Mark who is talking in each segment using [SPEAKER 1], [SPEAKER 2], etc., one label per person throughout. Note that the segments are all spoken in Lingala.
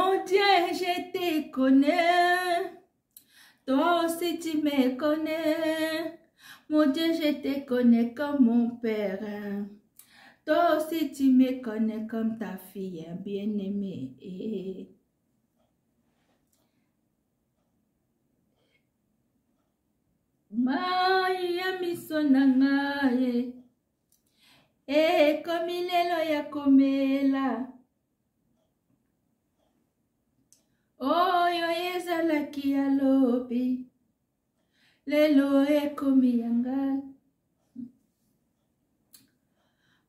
[SPEAKER 1] Mon Dieu, je te connais. Toi aussi tu me connais. Mon Dieu, je te connais comme mon père. Toi aussi tu me connais comme ta fille bien-aimée. Maya misonanga komilelo ya komela. Oyo ezalaki ya lobi. Lelo ekomi yanga.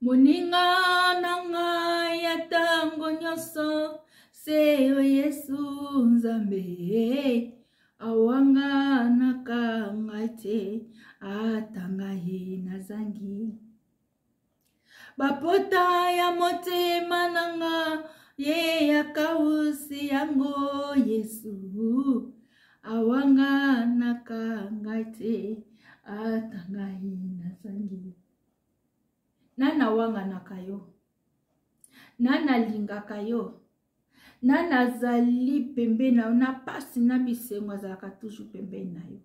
[SPEAKER 1] Moninga nanga ya tango nyoso. Seyo Yesu Nzambe. Awanga nakangate. Atangahi nazangi. Bapota ya motema nanga. Ye ya kausi yango Yesu. Awanga nakangate. Atangahi nazangi. Nana wanga nakayo. Nana linga kayo. Nana zali pembe na yo. Na pasi na bisengo zalaka toujours pembe na yo.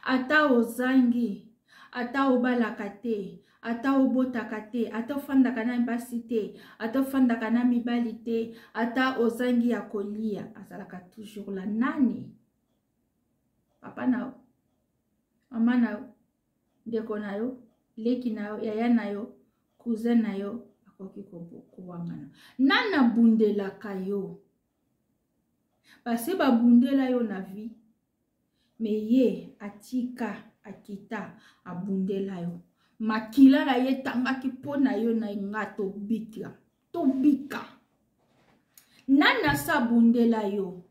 [SPEAKER 1] Ata ozangi. Ata obalaka te. Ata obotaka te. Ata ofandaka na mbasi te. Ata ofandaka na mibali te. Ata ozangi ya kolia. Azalaka toujours la nani. Papa na yo. Mama na yo. Ndeko na yo. Leki na yo. Yaya na yo. Cousin na yo. Akoki kowangana. Nana bundela kayo. Parce ba bundela yo na vie. Me ye atika akita abundela yo. Makila la ye tangaki po na yo na ngato bika. To bika. Nana sa bundela yo.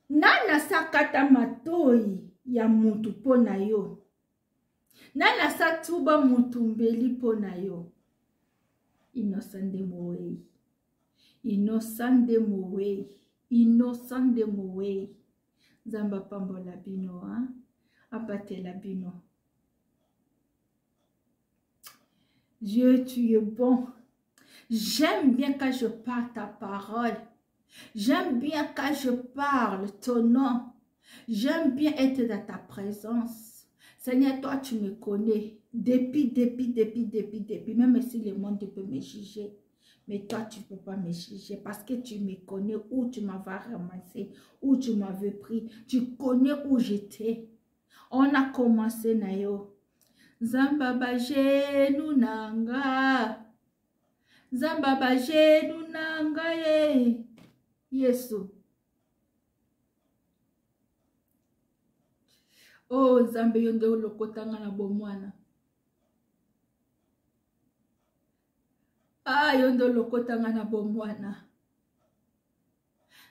[SPEAKER 1] Nana sa kata matoi ya mutu po na yo. Nana sa tuba mutu mbeli po na yo. Innocent de mowe. Innocent de mowe. Innocent de mowe. Zamba pambo la bino, hein? Apate la bino. Dieu, tu es bon. J'aime bien quand je parle ta parole. J'aime bien quand je parle ton nom. J'aime bien être dans ta présence. Seigneur, toi, tu me connais. Depuis. Même si le monde peut me juger. Mais toi, tu ne peux pas me juger. Parce que tu me connais où tu m'avais ramassé. Où tu m'avais pris. Tu connais où j'étais. On a commencé na yo. Zamba baje nunanga. Zamba baje nunanga ye. Yesu. Oh, Zambe yondo lokotanga na bomwana. Ah, yondo lokotanga na bomwana.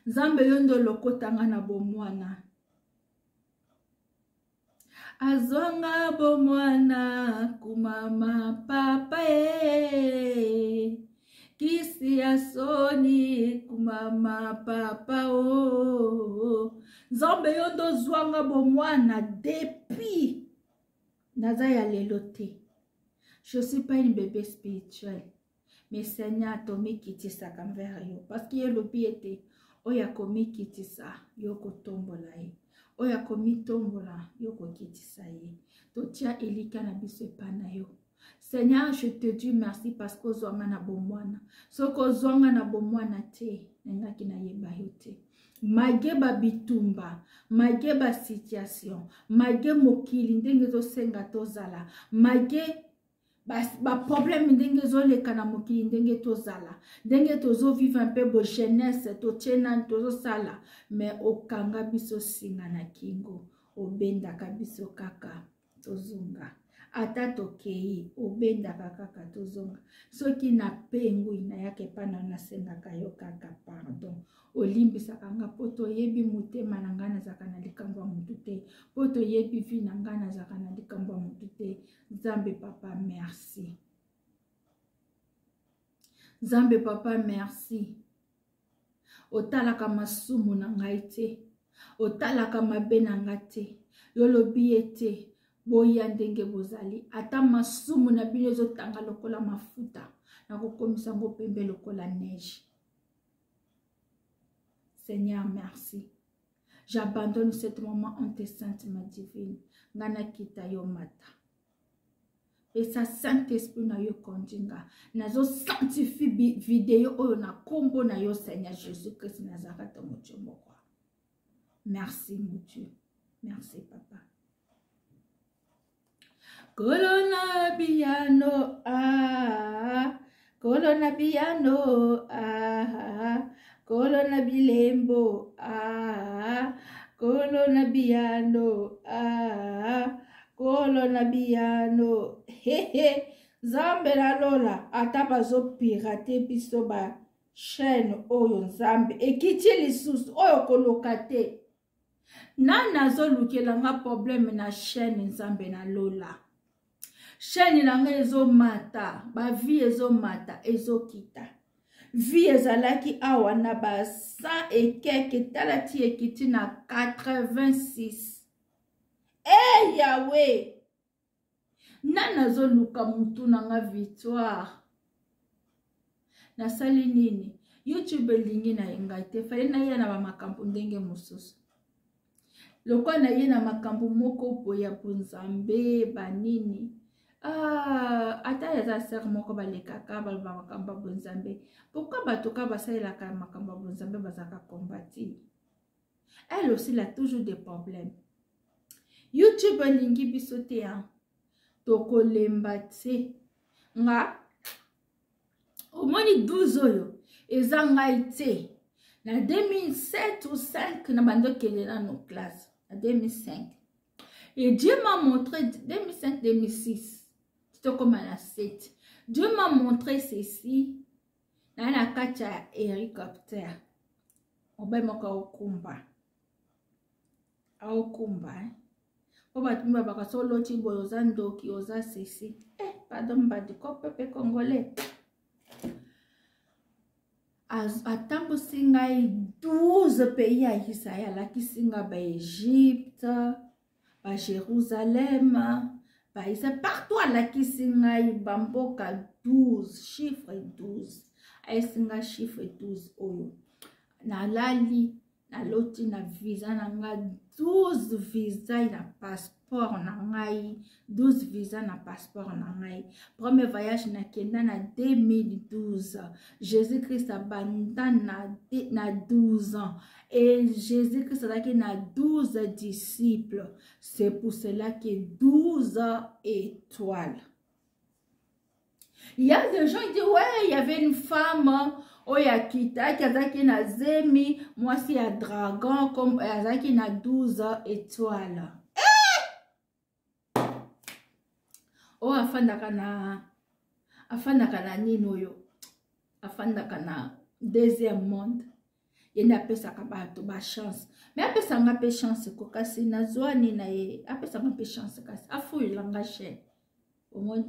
[SPEAKER 1] Zambe yondo lokotanga na bomwana. Azonga bomwana kumama papa kisi asoni kumama papa Zambe yondo zwanga bomwana depuis naza ya lelote. Je suis pas une bébé spirituelle. Mais Seigneur tomi kitisa kamvera yo. Parce que le piete oya komi kitisa yo kotombola ye. Oya komi tombola yo kokitisa ye. Totia elika na biso pana yo. Seigneur, je te dis merci parce que ozwanga na bomwana. Soko ozwanga na bomwana te, nengaki na yeba yo te. Mageba bitumba, mageba situation, mage mokili ndenge zo senga tozala, mage ba problème ndenge zo leka na mokili ndenge tozala, ndenge tozo vivre un peu bo jeunesse, to tena tozo sala, mais okanga biso singa na kingo, obenda ka biso kaka tozunga. Ata tokei obenda kaka tozonga. Soki na pengu ina yake pana na senga kayo kaka pardon. Olimbisa kanga poto yebi mutema na ngana zakana likambo mutute. Poto yebi vi na ngana zakana likambo mutute. Zambe papa merci. Zambe papa merci. Otalaka masumu na ngaite. Otalaka mabe na ngate. Yolobi ete. Boya ndenge bozali ata masumu na bino ezotanga lokola mafuta na kokomisa ngo pembe lokola neige. Seigneur, merci. J'abandonne ce moment en tes saintes mains divines. Ngana kita yo mata. Et ça, Saint-Esprit na yo kondinga. Nazo sanctifie vidéo oyo na kombo na yo Seigneur Jésus-Christ Nazareth mochomokwa. Merci mon Dieu. Merci papa. Colonna piano ah. Colonna piano ah. Colonna bilembo ah. Colonna piano ah. Colonna piano hehe. Zambe la lola ata bazo pirate biso ba chaîne oyo nzambe ekiti lisusu oyo kolokate. Nana zo lukela nga problème na chaîne nzambe na lola. Chaîne nanga ezo mata, ba vie ezo mata, ezo kita. Vie ezalaki awa na ba 100 et quelques talati ekiti na 86. Eh Yahweh! Nana zo luka mutu nanga victoire. Na sali nini? YouTube lingi na ingate. Fale na ye na ba makambo ndenge mususu. Lokwa na ye na makambo moko po ya bunzambe banini. Ata ya za ser moko balekaka balba makambo bunzambe. Pourquoi batoka basalelaka makambo bunzambe bazaka combattre? Elle aussi elle a toujours des problèmes. YouTube lingi bisote ya. Toko lembate. Nga. Omoni 12 oyo. Eza ngai te. Na 2007 ou 5 na bando kele na nos classes. En 2005. Et Dieu m'a montré, 2005-2006, c'était comme à la 7. Dieu m'a montré ceci dans la kacha hélicoptère. On va m'en okumba. Okumba. On va me baka solo tibo ozando ki oza ceci. Pardon, ba de pepe congolais. Atambo singai 12 pays à Israël, la ki singa ba Égypte, ba Jérusalem, ba Israël, partout à la ki singa bamboka 12, chiffre 12. Ay singa chiffre 12 oyo. Na lali, na loti na visa na nga 12 visa na passeport na ngai, 12 visa na passeport na ngai. Premier voyage na Kenya na 2012. Jésus-Christ abandonne na 12 ans. Et Jésus-Christ a 12 disciples. C'est pour cela qu'il y a 12 étoiles. Il y a des gens qui disent, ouais, il y avait une femme, Oyakita, qui a na zemi, moi c'est un dragon, comme Yazaki na 12 étoiles. Oh, afandaka na nino yo. Afandaka na deuxième monde. Il n'a pas sa chance. Mais après ça n'a pas chance ko kasi na zwani na ye. Après ça n'a pas chance kasi. Afu ilanga chaîne. Au moins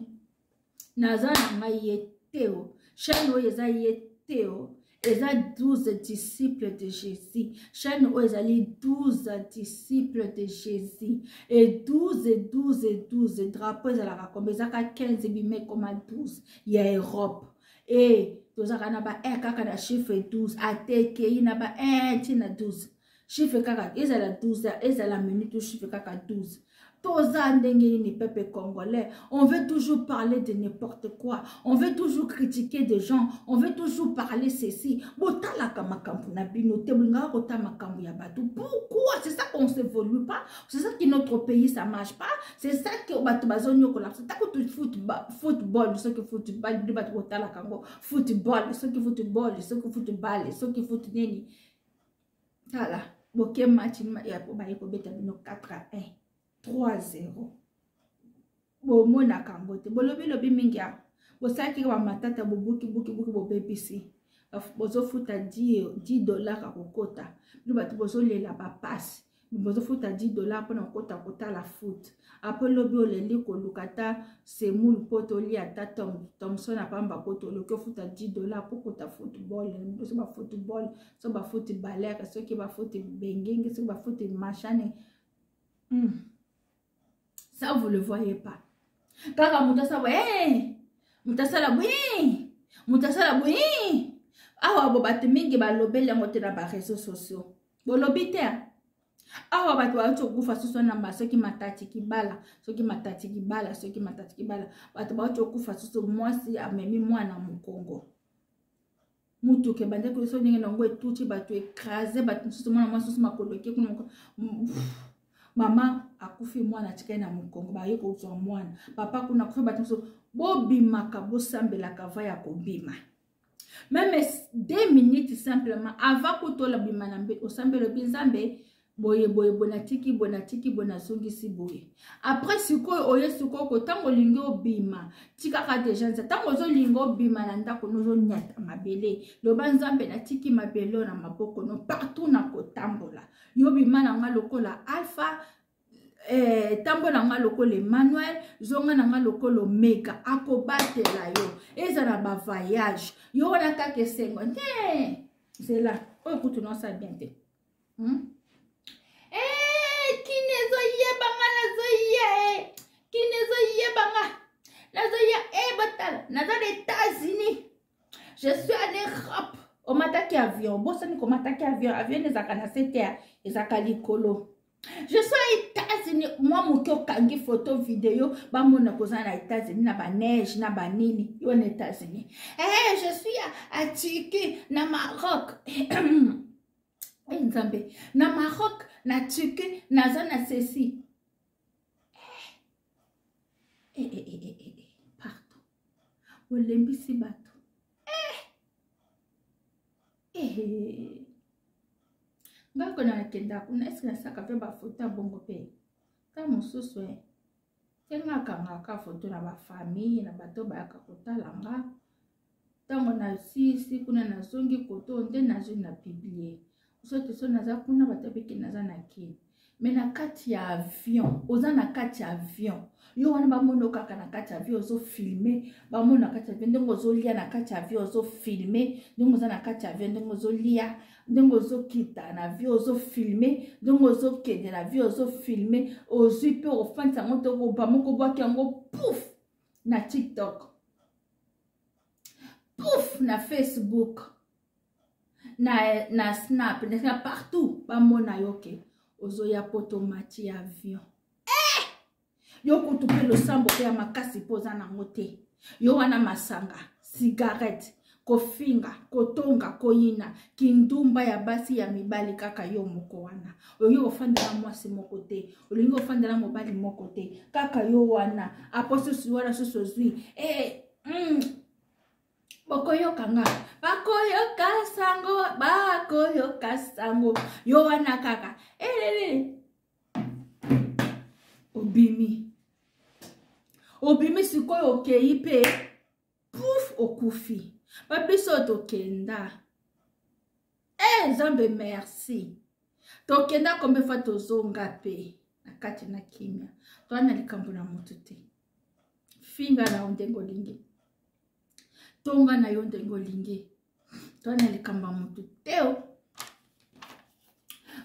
[SPEAKER 1] naza na yeteo. Chaîne o yeza yeteo. Eza 12 disciples de Jésus. Chaîne o ezali 12 disciples de Jésus. Et 12 et 12 et 12 drapeaux ezalaka comme ezaka 15 bime comme 12. Il y a Europe. Et tozaka na ba kaka na chiffre 12. Ateke ina ba tina 12. Chiffre kaka ezala 12 ezala minute chiffre kaka 12. Toza ndenge ni peuple congolais, on veut toujours parler de n'importe quoi, on veut toujours critiquer des gens, on veut toujours parler ceci. Botala kamakambu na bino te blinga kota makambu ya batu. Pourquoi? C'est ça qu'on s'évolue pas, c'est ça que notre pays ça marche pas, c'est ça que batu bazonyo kola. C'est ça que tout football, ce que football, de batu botala kango, football, ce que football, ce que football, ce que foot neni. Voilà, boke match ya ba yeko beta bino 4-1. 3-0. Bomo na kambote. Bolobi mingi ya. Bosaki wa matata buki bo BBC. Bozo futa $10 à kokota. Lubatu bozo lela ba passe. Bozo futa $10 pona kota la foot. Après lobi oleli ko lukata semul poto li ata Thomson apamba poto lo futa $10 pour kota football. So ba football, so ba footballer, so ki ba foot bengenge, so ba foot machane. Ça, vous ne le voyez pas. Quand Moutasala, ouais, Moutasala, oui, Moutasala, oui, awa bo bato mingi balobeli yango te na ba réseaux sociaux bolobi te awa bato bauti okufa susu namba soki matati kibala soki matati kibala soki matati kibala bato bauti okufa susu mwasi amemi mwana mokongo mutuke bande ko so ninge nango etuti bato écraser bato susu mwana mwasi susu makolo ke kuna mama akufi mwana tikai na mokongo baye kozwa mwana papa kuna akufi bato susu bobimaka bosambelaka va ya kobima même 2 minutes simplement avant kutola bima na mbe osambelo binzambe boye bonatiki bonazongisi boye après sikoyo oye sikoyo ko tango lingi obima tikaka deja nza tango zo lingi obima na ndako nozo nyata mabele loba nzambe natiki mabele na maboko no partout na kotambola yo bima na nga lokola alpha tambola nga lokola Emmanuel zonga na nga lokola Omega akobatela yo eza na ba voyage yo wana kake sengo c'est là oyo kutu non ça bien te kinezo yebanga nazoya batala naza les États-Unis je suis en Europe o mataki avion bosani ko mataki avion ezaka na sete ezaka likolo je suis aux États-Unis moi moki okangi photo vidéo bamona koza na États-Unis na ba neige na ba nini yo na États-Unis je suis à Turquie na Maroc Nzambe na Maroc na Turquie naza na ceci partout olembisi bato ngako na kenda kuna eske na saka pe ba photo bongo pe ta mosusu tenga kanga photo na ba famille na bato ba ka kotala nga tango na sisi kuna na zongi koto nde nazo na publier sote so naza kuna batapeke naza na kini mais na kati ya avion oza na kati ya avion yo wana bamono kaka na kati ya avion ozo filmer bamono na kati ya avion ndenge ozo lia na kati ya avion ozo filmer ndenge oza na kati ya avion ndenge ozo lia ndenge ozo kita na avion ozo filmer ndenge ozo kende na avion ozo filmer ozwi pe ofantisa yango te obamoko bwaki yango pouf na TikTok pouf na Facebook na Snap na partout bamona yoke ozoya poto mati avion yo kutu pe lo sambo pe ya makasi poza na ngote yo wana masanga cigarette kofinga kotonga koyina kindumba ya basi ya mibali kaka yo moko wana olingi ofandela mwasi moko te olingi ofandela mobali moko te kaka yo wana aposo siwala soso zwi bakoyoka sango yo wana kaka obimi sikoyo okei pe pouf okufi babiso tokenda Nzambe merci tokenda kombe fa tozonga pe na kati na kimia twana likambo na moto te finga na ondengo lingi tonga na yo ndengo lingi twana likambo moto teo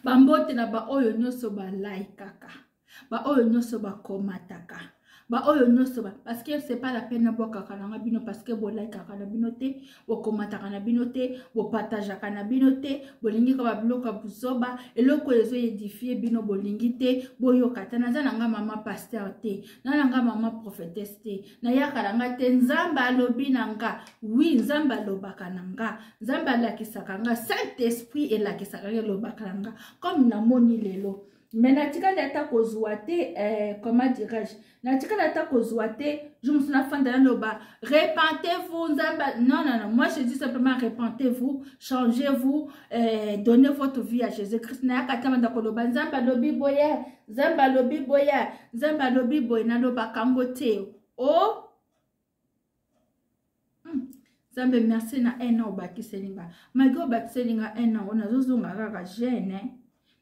[SPEAKER 1] bambote na ba oyo nyoso ba like kaka ba oyo nyoso ba komataka ba oyo nyoso ba parce que c'est pas la peine na boka kana bino parce que bo like kana bino te bo komataka na bino te bo partage kana bino te bolingi ka ba bloka buzoba eloko ezo édifier bino bolingi te boyo kata na za nga mama pasteur te na nga mama prophétesse te na yaka nga te nzamba alobi nanga oui nzamba lobaka nanga nzamba lakisaka nga Saint Esprit elakisaka lobaka nanga comme na moni lelo. Mais natika data kozouate comment dirais-je natika data kozouate je me suis la fin de l'anoba repentez-vous non moi je dis simplement repentez-vous changez-vous donnez votre vie à Jésus-Christ na katama ndakoloba nzamba lobi boya nzamba lobi boya na loba kangote oh Nzambe merci na un an obakiselinga malgré obakiselinga un an on a zozonga kaka jeune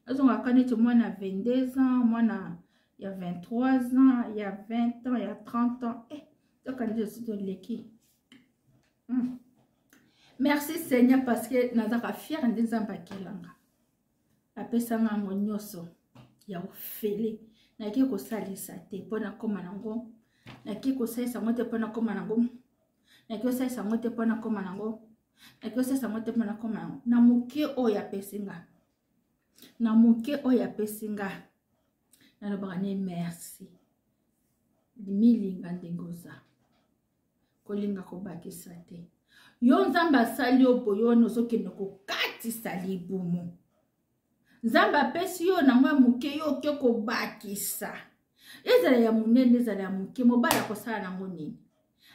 [SPEAKER 1] Azonga kanete mwana 22 ans, mwana il y a 23 ans, il y a 20 ans, il y a 30 ans. Donc on est de l'équipe. Merci Seigneur parce que nazaka fier des ambakelanga. Apesanga ngonyoso ya ofele. Naki ko salisa te pona koma nango. Naki ko salisa ngote pona koma nango. Naki ko salisa ngote pona koma nango. nakosesa ngo te mpona koma yango na moke oyo apesinga na moke oyo apesinga nalobaka ne merci milinga ndenge oza kolinga kobakisa te yo nzambe asali yo boye wana ozokende kokatisa libumu nzambe apesi yo nango ya moke yo oke kobakisa ezala ya monene ezala ya moke mobala kosala nango nini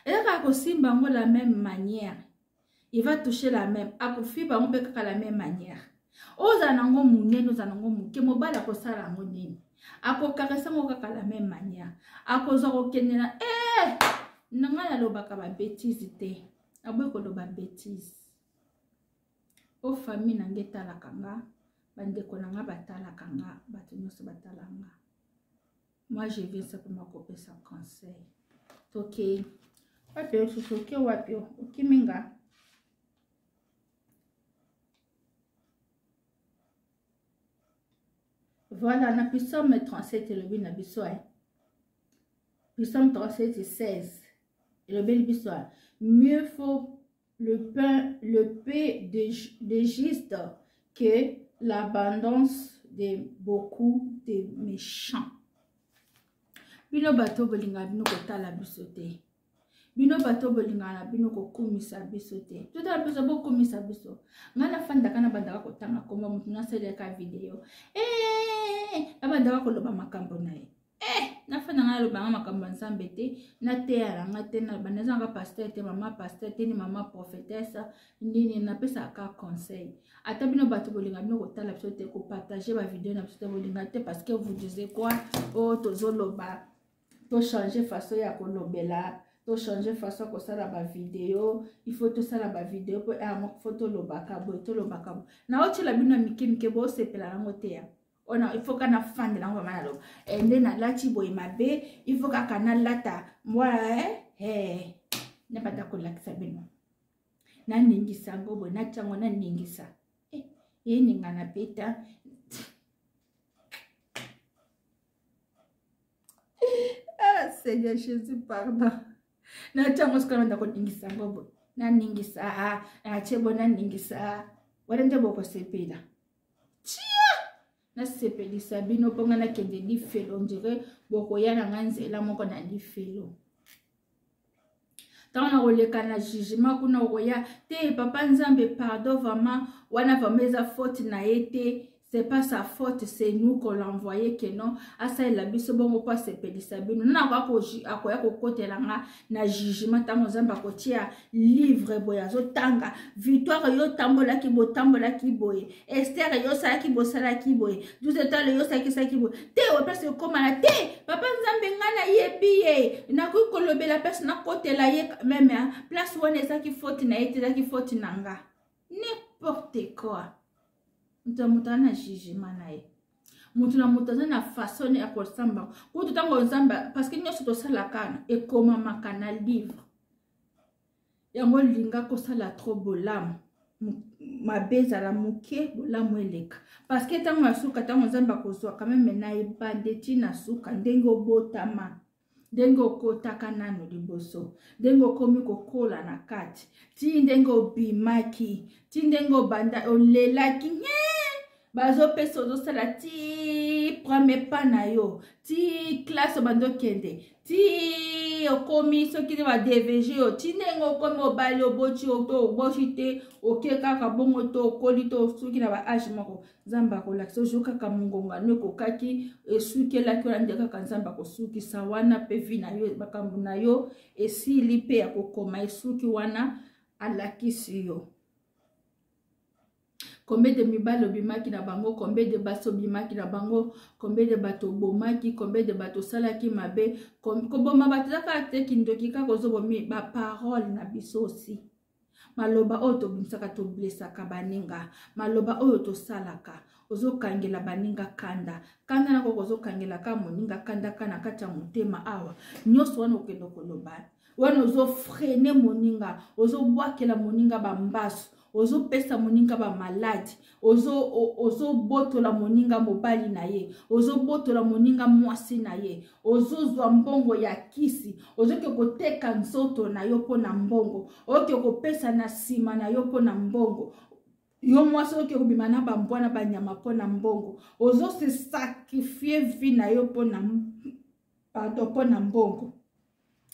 [SPEAKER 1] ezaka kosimba yango la même manière il va toucher la même akofiba yango mpe kaka la même manière ozala nango monene ozala nango moke mobala kosala yango nini akokaresa yango kaka la même manière akozwa kokende na nanga nalobaka babétise te aboyi koloba bétise o famille nange etalaka nga bandeko nanga batalaka nga bato nyonso batalaka nga moi je viens simplement kopesa conseil tokei wapi osusu oke wapi okimi nga voilà na Psaume 37 elobi na biso Psaume 37 16 elobi biso mieux faut le paix de juste que l'abondance de beaucoup de méchants. Bino bato bolinga bino kotala biso te. Bino bato bolinga na bino kokumisa biso te. Tout à biso bokumisa biso. Ngana fanda kana bandaka kotanga komba mutu na seleka video. Abandaka koloba makambo na ye. Na fanda ngana loba makambo nzambe te, na te ala ngate na baneza nga pasteur te, mama pasteur te ni mama prophétesse, ndini na pesa ka conseil. Ata bino bato bolinga bino kotala biso te ko partager ba vidéo na biso te bolinga te parce que vous disiez quoi? Oh tozoloba. To changer façon ya kolobela, to changer façon ko sala ba vidéo, il faut to sala ba vidéo po photo lobaka bo to lobaka bo. Na otila bino mike bo sepela ngo te ya. Il faut qu'on a fan de l'envoi malade. Et na lati boy mabe, il faut qu'on a lata. Moi, n'a pas d'accord là que ça beno. Na ningisa gobo na chango na ningisa. Ninga na peta. Ah Seigneur Jésus pardon. Na chango skona ndako ningisa gobo. Na ningisa na chebo na ningisa. Warende boko sepeda. Na sepelisa bino ponga na kende di felo ndire boko ya na nganzela moko na di felo tana oleka na jugement kuna oya te papa nzambe pardon vraiment wana vameza faute na ete c'est pas sa faute, c'est nous qu'on l'a envoyé que non asa la biso bongo pa sepelisa bino na akoya kokotela nga na jugement tango nzamba kotia livre boya zo tanga victoire yo tambola ki boye Esther yo sala ki bosala ki boye 12 étoiles yo sala ki boye te o parce koma na te papa nzambe ngana yebiye na ko kolobela personne na kotela ye même place wona eza ki faute na ete za ki faute nanga n'importe quoi. Mutamuta na jugement na ye. Mutuna mutaza na façon ya kosamba. Ko tutango nzamba parce que nyoso to sala kana e koma makana livre. Yango linga ko sala trop bolam. Mabeza la muke bolam eleka. Parce que tango asuka tango nzamba kozwa quand même na ebandeti na suka ndengo botama. Dengo kotaka nano liboso. Dengo komi kokola na kati. Ti ndengo bimaki. Ti ndengo banda olelaki. Bazo peso do sala ti premier pas na yo. Ti classe bando kende. Ti okomi soki ba DVG yo. Ti ndengo komi obali obochi oto obochite okeka ka bongo to kolito soki na ba age moko. Zamba ko la so joka ka mungonga no ko kaki esuki la ko ndeka ka nzamba ko suki sawana pe vina yo bakambu na yo esili pe ya kokoma esuki wana alakisi yo. Combien de mibalo bimaki na bango, combien de baso bimaki na bango, combien de bato bomaki, combien de bato salaki mabe, koboma bato zaka te kindoki ka kozobomi ba parole na biso aussi. Maloba oyo to bimisaka to blessaka baninga, maloba oyo to salaka, ozo kangela baninga kanda. Kanda na koko ozo kangela ka moninga kanda kana kata motema awa. Nyoso wana okendo koloba. Wana ozo frene moninga, ozo bwakela moninga bambasu. ozo pesa moninga ba malade, ozo botola moninga mobali na ye, ozo botola moninga mwasi na ye, ozo zwa mbongo ya kisi, ozo ke koteka nzoto na yo po na mbongo, ozo ke kopesa na sima na yo po na mbongo. Yo mwasi ozo ke kobima na bambwana banyama po na mbongo, ozo se sacrifier vie na yo po na pardon po na mbongo.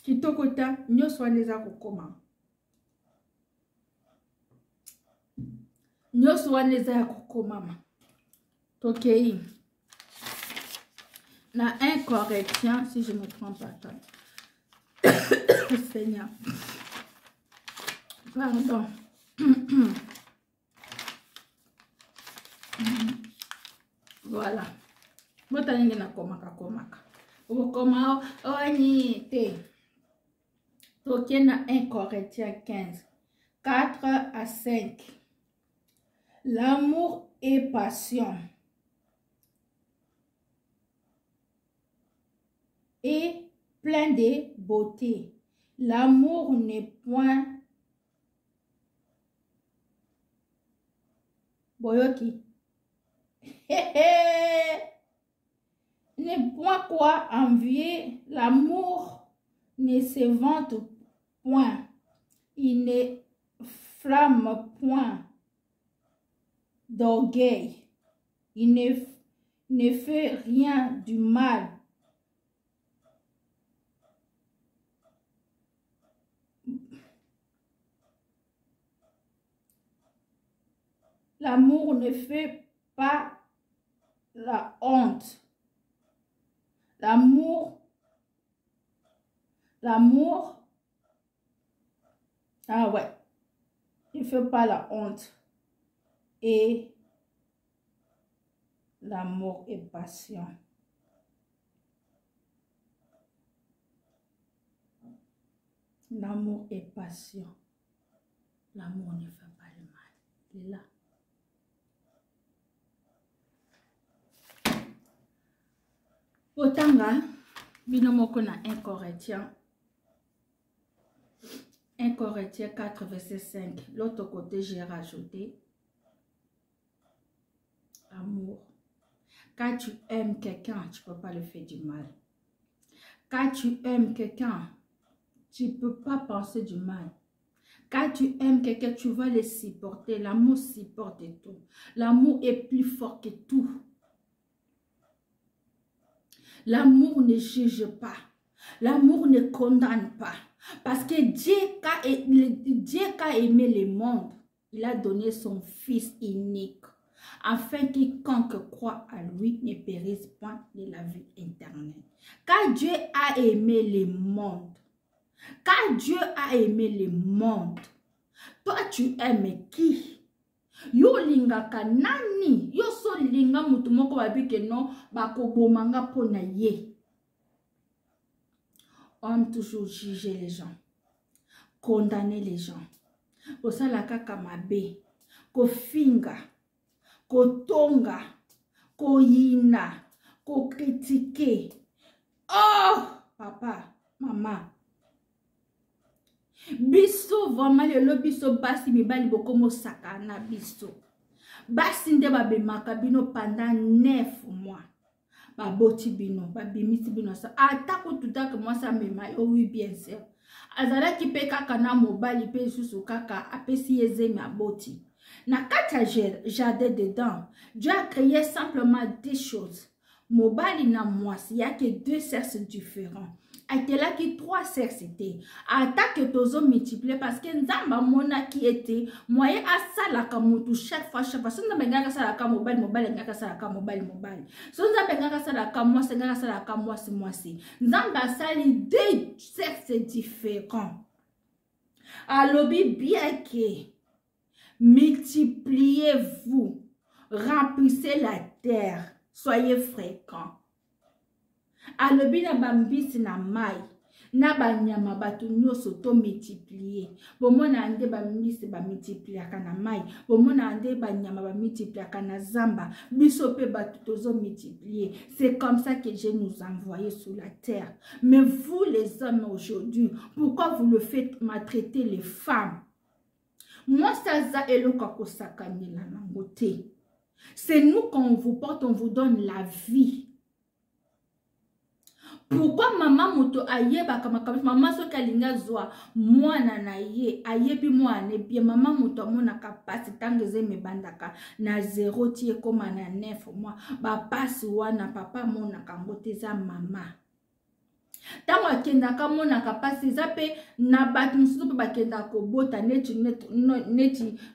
[SPEAKER 1] Kitoko ta nyonso wana eza kokoma. Nyonso wana eza ya kokomama. Tokei na 1 Corinthiens, si je me trompe pas. Seigneur. Pardon. Voilà. Mota ninge na komaka. Okoma oni te. Tokei na 1 Corinthiens 15, 4 à 5. L'amour est patient et plein de beauté. L'amour n'est point boyoki. N'est point quoi envier. L'amour ne se vante point. Il ne flamme point d'orgueil. Il ne fait rien du mal. L'amour ne fait pas la honte. L'amour, ah ouais, il ne fait pas la honte. Et l'amour est patient. L'amour est patient. L'amour ne fait pas le mal. Il est là. Otanga, binomoko na 1 Corinthiens 4, verset 5. L'autre côté, j'ai rajouté amour. Quand tu aimes quelqu'un, tu ne peux pas le faire du mal. Quand tu aimes quelqu'un, tu ne peux pas penser du mal. Quand tu aimes quelqu'un, tu vas le supporter. L'amour supporte tout. L'amour est plus fort que tout. L'amour ne juge pas. L'amour ne condamne pas. Parce que Dieu a aimé le monde. Il a donné son Fils unique. Afin quiconque croit à lui ne périsse point de la vie éternelle. Quand Dieu a aimé le monde. Quand Dieu a aimé le monde. Toi tu aimes qui? Yo lingaka nani? Yo so linga mutu moko babike no bakobomanga pona ye. On aime toujours juger les gens, condamner les gens. Osala kaka mabe, ko finga, ko tonga, ko yina, ko critiquer. Oh, papa, maman. Biso vraiment le biso basi mibali bokomo sakana biso. Basi nde babemaka bino pendant 9 mois. Baboti bino, babimisi bino sa. Atako tutaka moi sa mema, oh oui bien sûr. Azala ki pe kaka na mobali pe susu kaka apesi yezemi aboti. Na kata jardin dedans, Dieu a créé simplement des choses. Mobali na mwasi, il y a que 2 sexes différents. Aïté là qui 3 sexes étaient. Attaque tozo multiplié parce que nzamba mona qui était moyen à ça la kamutu chaque fois son nzamba ça la kam mobile ngaka ça la kam mobile. Son nzamba ngaka ça la kam moi c'est ngaka ça la kam moi c'est. Nzamba ça les 2 sexes différents. Alobi bien que multipliez-vous, remplissez la terre, soyez fréquents. Alobi na bambisi na mai na banyama batu nyoso to multiplier. Bomona ande bambisi ba multiplier kana mai. Bomona ande banyama ba multiplier kana zamba. Biso pe batu tozo multiplier. C'est comme ça que Dieu nous a envoyés sur la terre. Mais vous les hommes aujourd'hui, pourquoi vous le faites maltraiter les femmes? Moi, ça za eloko kosakanela nango te. C'est nous quand on vous porte, on vous donne la vie. Pourquoi maman moto ayeba kama maman so kalinga zwa mwana na ye ayebi mwana bien maman moto mona kapasi tangeze mebandaka na 0 tie koma na 9 mois ba pasi wana papa mona kangoteza mama. Tango akendaka mona kapasi zape na batu mususu pe bakenda ko bota neti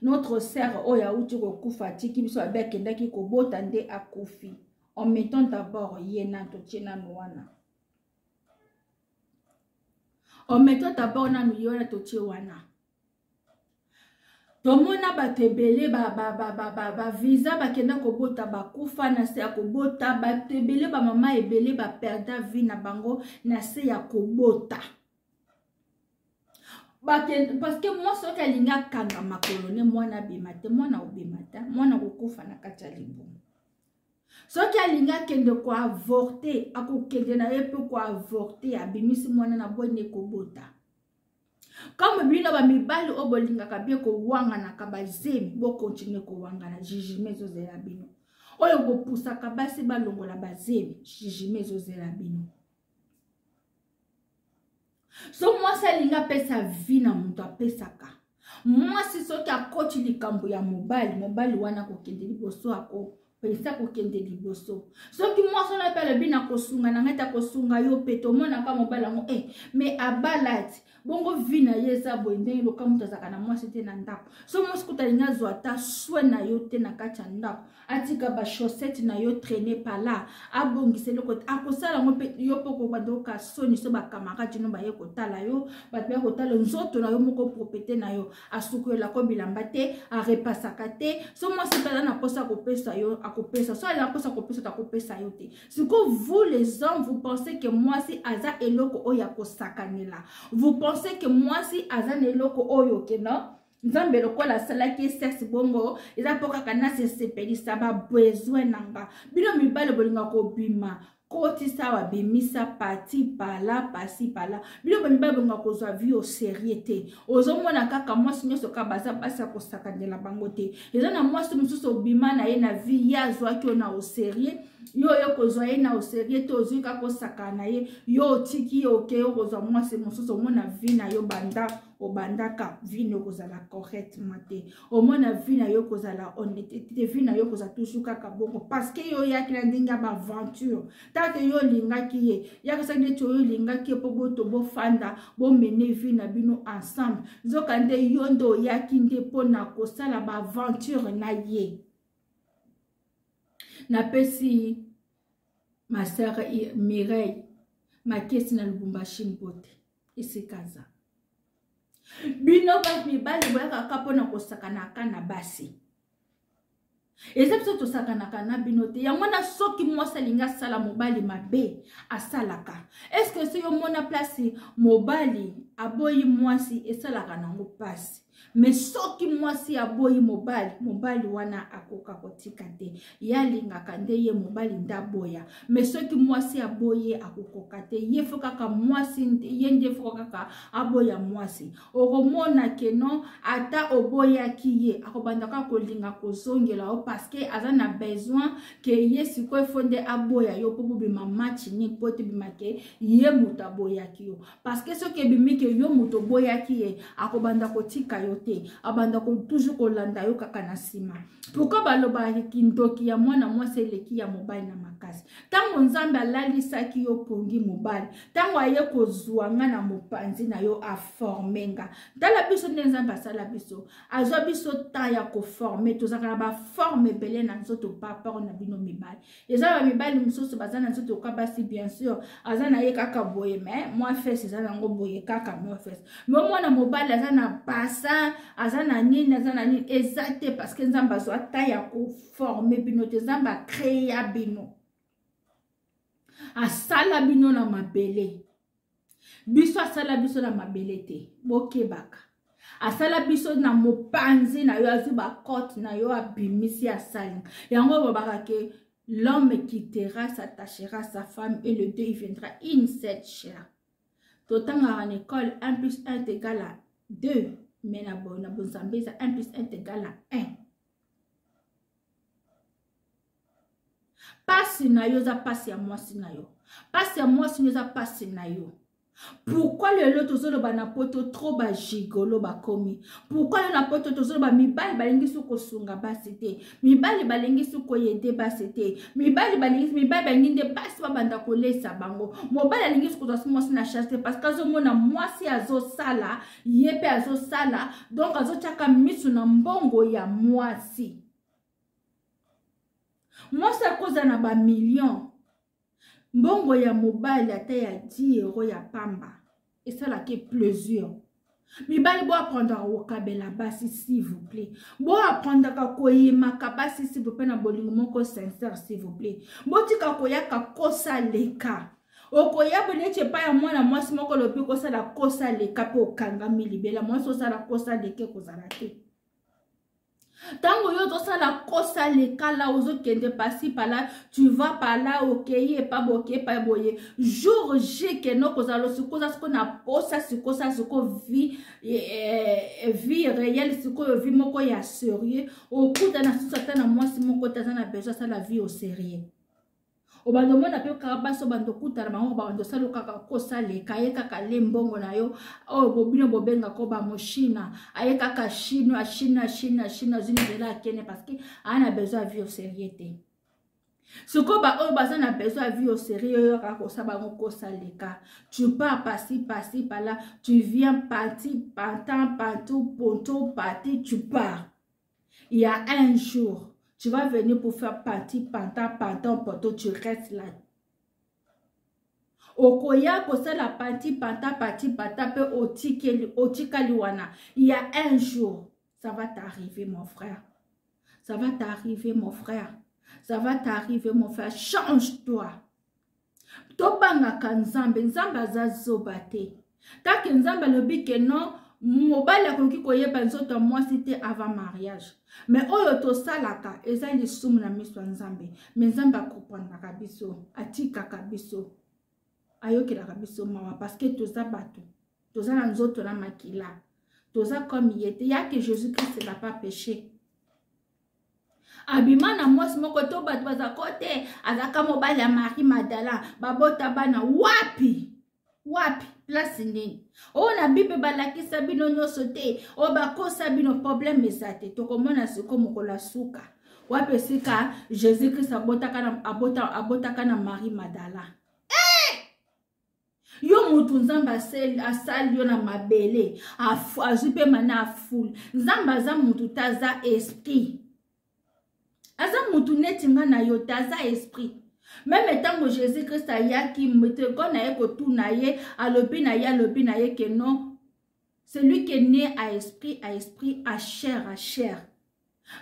[SPEAKER 1] notre sœur oya uti ko kufa tiki biso abekenda ki ko bota nde akufi. En mettant d'abord yena to tiena noana. En mettant d'abord na nuyona to wana. Tomona batebele ba visa bakenda ko bota bakufa na se ya ko bota batebele ba mama ebele ba perda vie na bango na se ya ko bota. Parce que moi so kalinga kanga makolo ne mwana bimate mwana obimata mwana kokufa na kata libumu. Soki alinga kende ko avorter akokende na ye pe ko avorter abimisi mwana na bone ko bota. Comme bino ba mibali obolinga kabie ko wanga na kabazemi bo continue ko wanga na jijimezo zela bino. Oyo go pusa kabasi balongola bazemi jijimezo zela bino. So moi ça linga pesa vie na mutu apesaka. Moi si soki akoti likambo ya mobali wana ko kende liboso ako pesa ko kende liboso. Soki moi so na pele bina ko sunga na ngeta ko sunga yo peto mona ka mobali ngo mais abalati bongo vina yesa boende lo kamutazaka na moi c'était na ndako. So moi skuta linga zwata swe na yo te na kacha ndako. Atika ba chaussette na yo traîner par là. Abongise loko akosala ngo pe yo poko bando ka soni so ba camarade no ba ye kotala yo ba pe kotala nzoto na yo moko propriété na yo asukuela ko bilamba te a repasaka te. So moi c'est pas na posa ko pesa yo akopesa so ala posa ko pesa ta ko pesa yo te. Si que vous les hommes vous pensez que moi si aza eloko oya ko sakanela. Vous pensez que moi si aza eloko oyo ke non Nzambe lokola sala ki sexe bongo eza poka kana se sepelisa ba besoin nanga bino mibale bolinga ko bima koti sawa bimisa parti pala pasi pala bino mibale bolinga ko zwa vie au sérieux ozomona kaka mwasi nyoso ka baza basa ko sakandela bango te eza na mwasi mususu bima na ye na vie ya zwa ki ona au sérieux yo ko zwa ye na au sérieux te ozika ko sakana ye yo tiki yo ke yo zwa mwasi mususu mona vie na yo banda obandaka vino kozala correctement te omona vina yo kozala honnêteté vina yo kozala toujours kaka bongo parce que yo yaki na ndinga ba aventure tata yo lingaki ye yaka sangé to yo lingaki po boto bo fanda bo mener vina bino ensemble zokande yo ndo yaki nde pona kosala ba aventure na ye na pesi ma sœur Mireille ma kesi na Lubumbashi mbote isikaza bino ba mibali boyaka kapona kosakana kana basi ezapso to sakana kana bino te yango na soki mwasa linga sala mobali mabe asalaka est-ce que si yo mona place mobali aboyi mwasi esalaka nango pasi mais soki mwasi aboyi mobali wana akoka kotika te yalinga kande ye mobali ndaboya mais soki mwasi aboyi akokoka te ye fokaka mwasi ye nde fokaka aboya mwasi okomona keno ata oboya kiye akobandaka kolinga kozongela o parce que aza na besoin que ye siko fonde aboya yo popo bima match ni pote bima ke ye muta boya kiyo parce que soki bimi ke yo muto boya kiye akobanda kotika yo te abanda ko toujours kolanda yo kaka na sima pourquoi baloba kindoki ya mwana mwasi eleki ya mobali na makasi tango nzambe alalisaki yo pongi mobali tango aye kozwanga na mopanzi na yo aformenga tala biso nde nzambe asala biso azwa biso ta ya koforme tozaka na baforme ebele na nzoto paparo na bino mibali eza ba mibali mosusu baza na nzoto okabasi bien sûr aza na ye kaka boye mais moi fesse eza nango boye kaka moi fesse mais mwana mobali aza na basa aza na nini ezate parce que nzambe azwa ta ya koforme bino te nzambe akrea bino asala bino na mabele biso asala biso na mabele te bokebaka asala biso na mopanzi na yo azu bakote na yo abimisi asali yango babaka ke l'homme quittera s'attachera sa femme et le deux il viendra une seule chair totanga en école 1 + 1 = 2 mais na bonzambe eza 1 plus 1 égale à 1. Pasi na yo za pasi ya mwasi na yo. Pasi ya mwasi na yo za pasi na yo. Pourquoi le lot tozolo ba na poto trop ba gigolo ba komi? Pourquoi le na poto tozolo ba mibali balingi suko sunga basite? Mibali balingi suko yede basite? Mibali balingi nde basi ba banda kolesa bango. Mobali alingi suko tosi mwasi na chaste parce que azomona mwasi azo sala, yepe azo sala, donc azo chaka misu na mbongo ya mwasi. Mwasi akoza na ba million. Mbongo ya mobile ata ya 10 € ya pamba. Et ça là qui est plaisir. Mibali bo apprendre à okabela basi s'il vous plaît. Bo apprendre ka koyima ka basi s'il vous plaît na bolingo moko sincère s'il vous plaît. Bo tika koya ka kosa leka. Okoya boneche pa ya mwana mwasi moko lopi kosa la kosa leka pe okanga milibela mwasi osa la kosa leke kozala te. Tango yo to sala kosa lekala ozo kende pasi pala tu vas par là okeye pa boke pa boye jour J que no kozalo sikoza siko na posa sikosa siko vie réelle siko vie moko ya sérieux okuta na sota na mwasi moko tazana besoin ça la vie au sérieux. Obando mona pe karabaso bando kuta na bango bando salo kaka kosa le kaye kaka lembongo na yo o bobino bobenga ko ba moshina aye kaka chino china zini de la kene parce que ana besoin vie au sérieux te. Soko ba o bazana besoin vie au sérieux kaka kosa bango kosa le ka tu pars passer par là tu viens partir pantan pantou ponto parti tu pars. Il y a un jour tu vas venir pour faire partie pantan, poto, tu restes là. Okoya kosa la partie pantan, pe otika liwana. Il y a un jour, ça va t'arriver mon frère. Ça va t'arriver mon frère. Ça va t'arriver mon frère. Change-toi. Tobanga kanzambe, nzamba zazobate. Taki nzamba lobi ke non, mobile akoki koyeba nzoto mwasi te avant mariage. Mais oyo to salaka eza lisumu na miso nzambe. Mais nzambe akopanda kabiso, atika kabiso. Ayokela kabiso mawa parce que toza bato. Toza na nzoto na makila. Toza comme yete yake Jésus-Christ n'a pas péché. Abima na mwasi moko to bato baza kote azaka mobile ya Marie Madala babota bana wapi? Wapi? Place nini? O na bibe balakisa bino nyoso te. O bakosa bino problème ezate. Tokomona siko mokola suka. Wapi sika Jésus-Christ abotaka na Marie Madala. Yo mutu nzamba asali yo na mabele. Azupe mana aful. Nzamba za mutu taza esprit. Aza mutu netinga na yo taza esprit. Même tant que Jésus-Christ a yaki mete kona eko tout na ye alobi na ye que non, celui qui est né à esprit, à chair.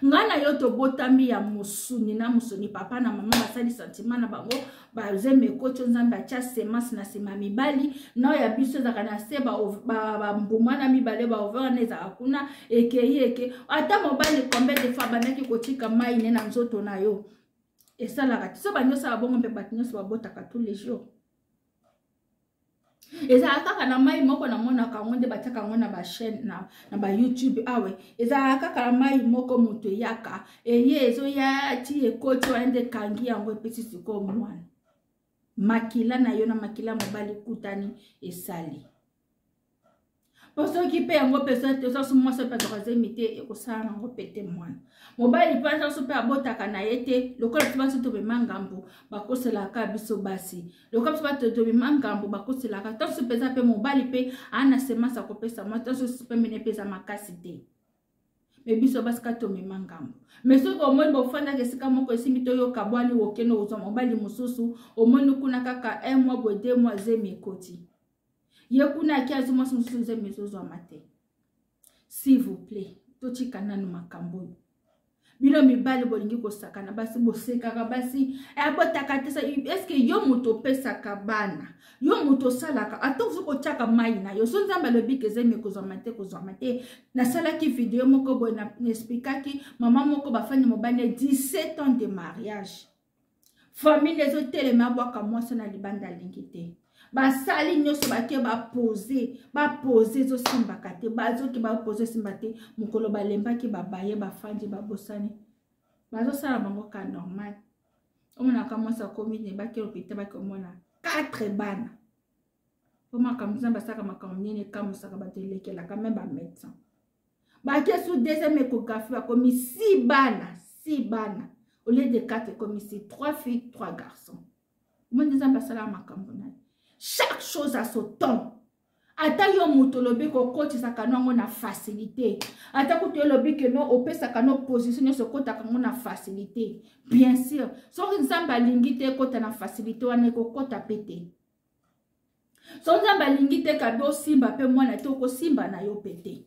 [SPEAKER 1] Ngana yo to botami ya musuni na musuni papa na mama basali sentiment na bango bazeme kocho nzamba cha semence na sema mibali na ya biso za kana seba ba mbumana mibale ba overneza akuna eke ata mobali combien de fois banaki kotika mai ne na nzoto na yo. Et ça la rati. So banyo sa bongo mpe batinyo so babotaka tous les jours. Et ça kaka na mai moko na mona ka ngonde bataka ngona ba chaîne na ba YouTube awe. Et ça kaka na mai moko muto yaka. Et ye ezo ya ti ekoti wande kangi yango pesi siko mwana. Makila na yo na makila mobali kutani esali. Poso ki pe yango pesa te so mo se pe doze mité e ko sa ngo pete mwana. Mobile pasa so pe abotaka na yete lokola tu baso to be mangambo bakosela ka biso basi. Lokola tu bato to be mangambo bakosela ka to so pesa pe mobile pe ana sema sa ko pesa mo to so pe mine pesa makasi te. Me biso baska to me mangambo. Mais so ko mo bo fanda ke sika moko esimbi to yo kabwani wokeno uzo mobile mususu o mo nukuna kaka 1 mois bo 2 mois zemi koti. Yekuna kiazi mwasi musuze mezozo amate. S'il vous plaît, tochi kananu makambo. Bino mibali bolingi ko sakana basi boseka basi abotaka tesa est-ce que yo muto pesa kabana yo muto salaka atozo ko chaka mai na yo so nzamba lobi ke zeme ko zomate na sala ki video moko bo na expliquer ki mama moko bafanya mobane 17 ans de mariage famille les hôtels mabwaka mwasi na libanda lingite basali nyonso bake bapose ezosimbaka te bazoki bapose esimba te mokolo balembaki babaye bafandi babosani bazosala bango ka normal omonaka mwasi akomi ne bake lopita bake omona 4 bana omaka mzamba saka makambo nini kamusaka bato elekelaka me bamédecin bake sous deuxième échographie bakomi 6 bana au lieu de 4 comme ici 3 filles 3 garçons. Chaque chose a son temps. Ata yo mutolobi ko koti sakano na facilité. Ata ko lobi que non opé sakano position se kota kango na facilité. Bien sûr, so nzamba lingite kota na facilité wana ko kota pété. So nzamba lingite kado simba pe mwana to ko simba na yo pété.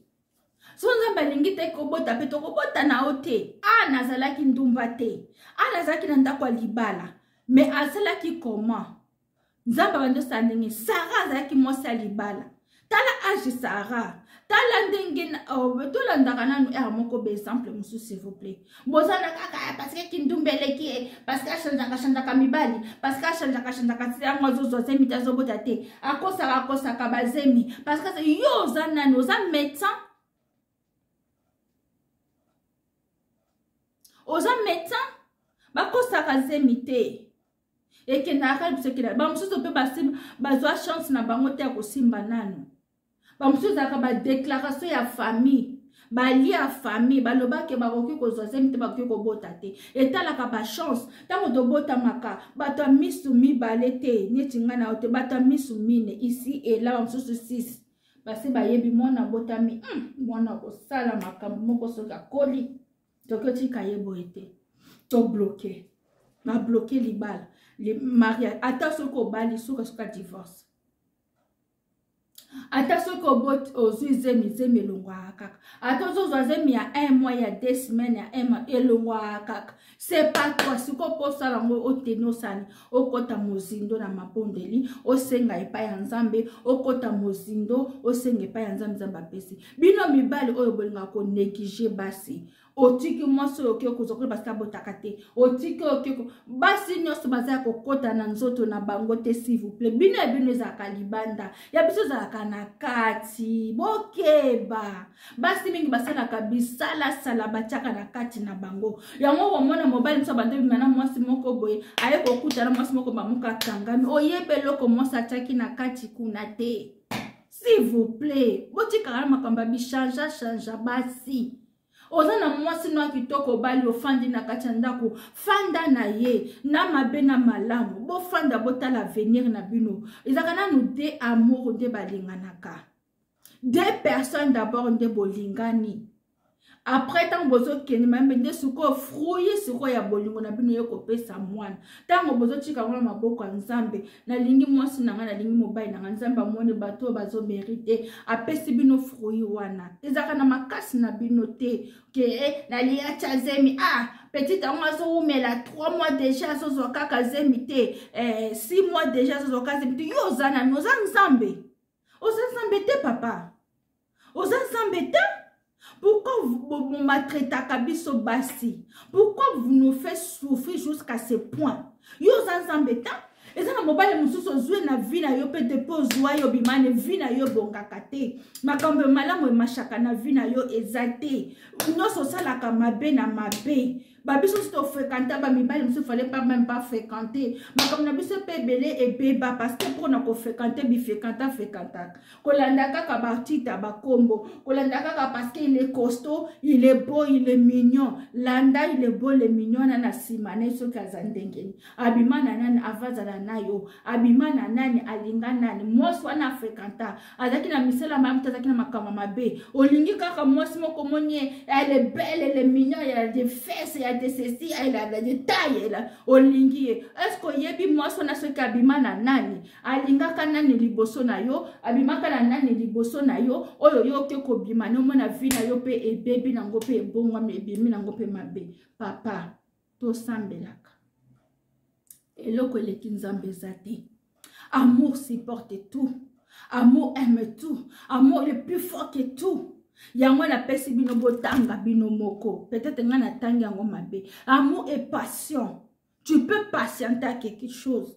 [SPEAKER 1] So nzamba lingite ko bota pe to ko bota na ote. Ah nazalaki ndumba te. Ah nazalaki na ndako libala. Mais azalaki comment? Nzamba bando sandingi Sarah azalaki mosa libala. Tala âge Sarah. Tala ndenge tola ndaka nanu moko be exemple musu s'il vous plaît. Bozana kaka parce que kindumbeleki parce que chanda mibali parce que chanda tiango zozo zemi tazo bota te. Akosa kabazemi parce que yo zana no za médecin. Oza médecin bakosa kazemi te. Et que n'a pas de ba mususu pe bazwa chance na bango te ko simba nanu. Ba mususu ba déclaration ya famille, ba lia famille, ba loba ke ba koki ko zozemi te ba koki ko bota te. Et tala ka ba chance, tango to bota maka, ba to misu mi balete, neti ngana ote ba to misu mine ici et là mususu 6. Ba se ba yebi mona bota mi, mona ko sala makambo moko soka koli. To koti ka yebo ete. To bloqué. Ma bloqué libal. Les mariages, attention qu'on bali sur le divorce. Attention qu'on botte aux zemi longwa kaka. Attention aux zemi à 1 mois, il y a 2 semaines, il y a 1 mois, et longwa kaka. C'est pas toi, si qu'on pose ça dans au teno sani, au kota mozindo na mapondeli, au senga epa yanzambe, au kota mozindo, au senga epa yanzambe zamba pesi. Bino mi bali oyo bolinga ko négligé basi. Otiki mwaso okyo kuzokole basta botakate otiki okyo basi nyoso bazaya kokota na nzoto na bango te s'il vous plaît bino za kalibanda ya biso za kana kati bokeba basi mingi basala kabisala sala bachaka na kati na bango yango omona mobile nso bande bimana mwasi moko boye aye kokuta na mwasi moko bamuka kangami oyebelo ko mwasi ataki na kati kuna te s'il vous plaît botika kana makamba bi change basi Ozana mwasi no kitoko bali ofandi na kachandako fanda na ye na mabe na malamu bo fanda bota l'avenir na bino ezakana nu de amour de balinganaka 2 personnes d'abord de bolingani après tant bozo keni même de suko fruit suko ya bolingo na bino yoko pesa mwana tango bozo chika ngona maboko ya nzambe na lingi mwasi na ngana lingi mobile na nzamba mone bato bazo mériter apesi bino fruit wana ezakana makasi na bino te ke na liya chazemi petite amozo umela 3 mois déjà zozo kaka zemi te 6 mois déjà zozo kaka zemi te yo zana noza nzambe te papa oza nzambe te. Pourquoi vous maltraitez Kabiso Bassi? Pourquoi vous nous faites souffrir jusqu'à ce point? Yo zanzambeta. Et ça, mobile mususo zwe na vie na yo pe depose yo bimane vie na yo bongakate. Makambe malamu mashaka na vie na yo ezate. Noso sala ka mabe na mabe. Babiso sto fréquenter ba mibali musu fallait pas même pas fréquenter. Makambe na biso pe belé et beba parce que pour na ko fréquenter bi fréquenter. Kolanda kaka ba tita ba kombo. Kolanda kaka parce qu'il est costaud, il est beau, il est mignon. Landa il est beau, il est mignon na simane so kazandengeni. Abimana nani avazala nayo abimana nani alinga nani mwasi wana fréquenta azaki na misela mamta azaki na makama mabe olingi kaka mwasi moko monye elle est belle elle est mignonne elle a des fesses elle a des ceci elle a des tailles là olingi est-ce que yebi mwasi wana soki abimana nani alinga kanani liboso na yo abimaka na nani liboso na yo oyo yo ke ko bimana mona vie na yo pe ebebi nango pe ebonga mebimi nango pe mabe papa to sambelaka eloko eleki nzambe zate. Amour supporte tout. Amour aime tout. Amour est plus fort que tout. Yango la pesi bino botanga bino moko. Peut-être ngana tangi yango mabe. Amour et passion. Tu peux patienter à quelque chose.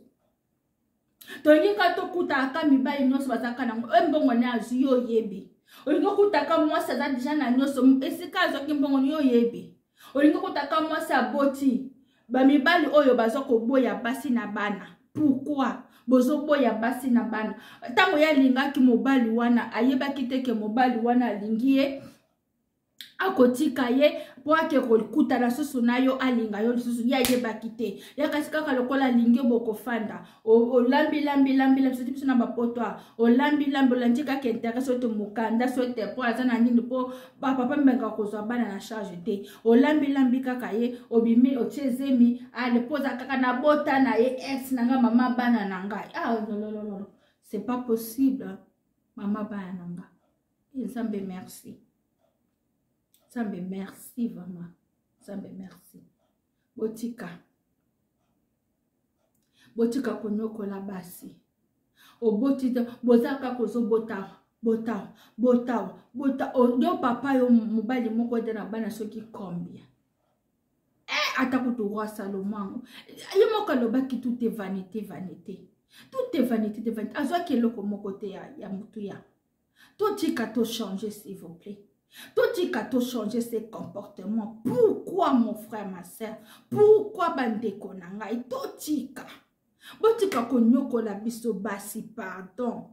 [SPEAKER 1] tolingi ka tokutaka mibali nyonso bazaka nango mbongo ne azwi yo yebi olingi okutaka mwasi aza deja na nyonso esika azwaki mbongo ni yo yebi olingi okutaka mwasi aboti bamibali oyo baza koboya basi na bana pourquoi bozoboya basi na bana ntango ye alingaki mobali wana ayebaki te ke mobali wana alingi ye akotika ye po ake kokutana susu na yo alinga yo lisusu ye ayebaki te yakasi kaka lokola alingi bokofanda olambi biso biso na bapoto olambi olandi kaka intérêt sote mokanda sote po aza na nini po papa mbenga kozwa bana na charge te olambi kaka ye obimi otie zemi alepoza kaka na bota na ye ex nanga mama bana na ngai non c'est pas possible mama bana na nga nzambe merci. Sambe merci vraiment. Sambe merci. Botika konyokola basi. Obotita bozaka kozo bota. Yo papa yo mobali moko de na bana soki combien. Atakutu roi Salomon. Yo moko lobaki tout est vanité. Tout est vanité. Azwa keloko moko te ya mutuya. Totika to changer s'il vous plaît. Tout dit qu'à tout changer ses comportements. Pourquoi mon frère, ma soeur? Pourquoi bandeko nangai? Tout dit qu'à. Botika konyoko la biso basi, pardon.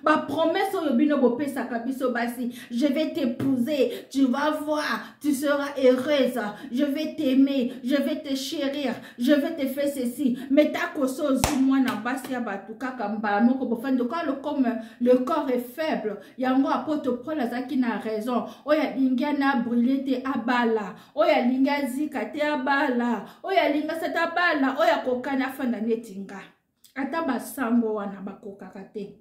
[SPEAKER 1] Ma promesse au bino bopé sakabiso basi, je vais t'épouser, tu vas voir, tu seras heureuse, je vais t'aimer, je vais te chérir, je vais te faire ceci. Mais ta koso moi na basi ya batuka kamba moko bofando comme le corps est faible, yango apoto Paul azaki na raison. Oya linga na brûler te abala, oya linga zika te abala, oya linga seta abala, oya kokana fanda netinga. Ata basango wana bakokaka te.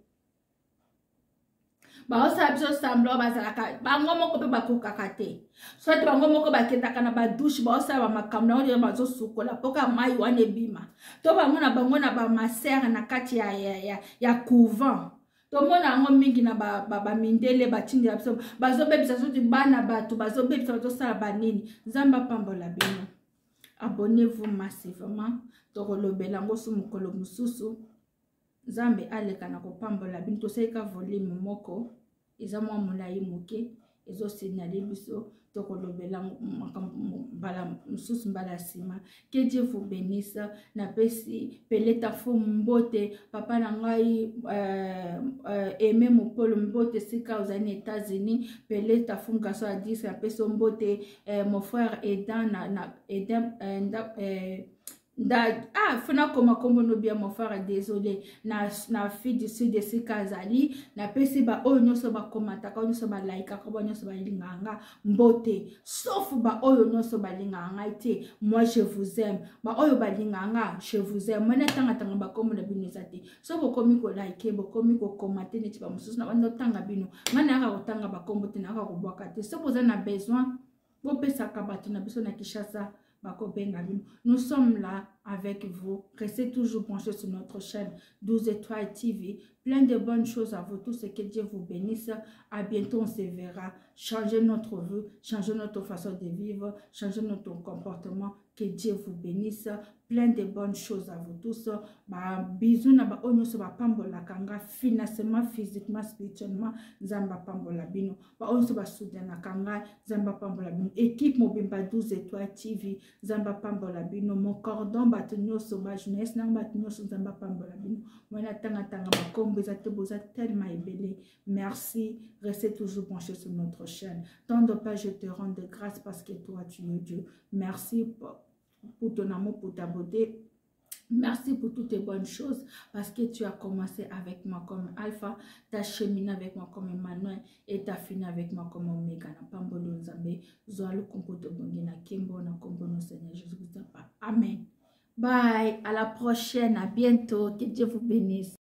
[SPEAKER 1] Baosa biso samblo bazalaka bango moko pe bakokaka te soit bango moko bakendaka na ba douche baosa ba makambo na oyo bazo sukola poka mai wane bima to bango na ba masera na kati ya couvent to mona ngo mingi na ba mindele batindi ya biso bazo bebisa soki bana bato bazo bebisa bazo sala banini nzamba pambola bino. Abonnez-vous massivement to kolobela ngo sumukolo mususu Zambe aleka na kopambola bino toseka volume moko eza mwa mulai muke ezo signale biso to kolobela mbala mususu mbala sima. Que Dieu vous bénisse na pesi peleta fo mbote papa na ngai aimé mopolo mbote sika aux États-Unis peleta funga so a 10 na peso mbote mon frère Edan funa koma kombo no bien mon frère désolé na fille du sud de Sikazali na pesi ba oyo nyoso ba komata ka nyoso ba like ka ba nyoso ba linganga mbote sauf ba oyo nyoso ba linganga ite moi je vous aime ba oyo ba linganga je vous aime mona tanga ba kombo na bino zate so bo komi ko like bo komi ko komate ne tiba mususu na bando tanga bino ngana aka kotanga ba kombo te na aka ko bwaka te so boza na besoin bo pesa ka bato na biso na Kishasa. Nous sommes là avec vous. Restez toujours branchés sur notre chaîne 12 étoiles TV. Plein de bonnes choses à vous tous et que Dieu vous bénisse. À bientôt, on se verra. Changez notre vie, changez notre façon de vivre, changez notre comportement. Que Dieu vous bénisse. Plein de bonnes choses à vous tous. Bisous na ba onyo so ba pambola kanga financièrement, physiquement, spirituellement. Zamba pambola bino. Ba onyo so ba soudana kanga zamba pambola bino. Équipe Mobimba 12 étoiles TV. Zamba pambola bino. Mon cordon batenyo so ma jeunesse nang batenyo so zamba pambola bino. Mona tanga ba kombo za te boza tellement ébélé. Merci. Restez toujours branchés sur notre chaîne. Tant de pas je te rends de grâce parce que toi tu es Dieu. Merci pour ton amour, pour ta beauté. Merci pour toutes tes bonnes choses parce que tu as commencé avec moi comme Alpha, tu as cheminé avec moi comme Emmanuel et tu as fini avec moi comme Omega. Amen. Bye, à la prochaine, à bientôt, que Dieu vous bénisse.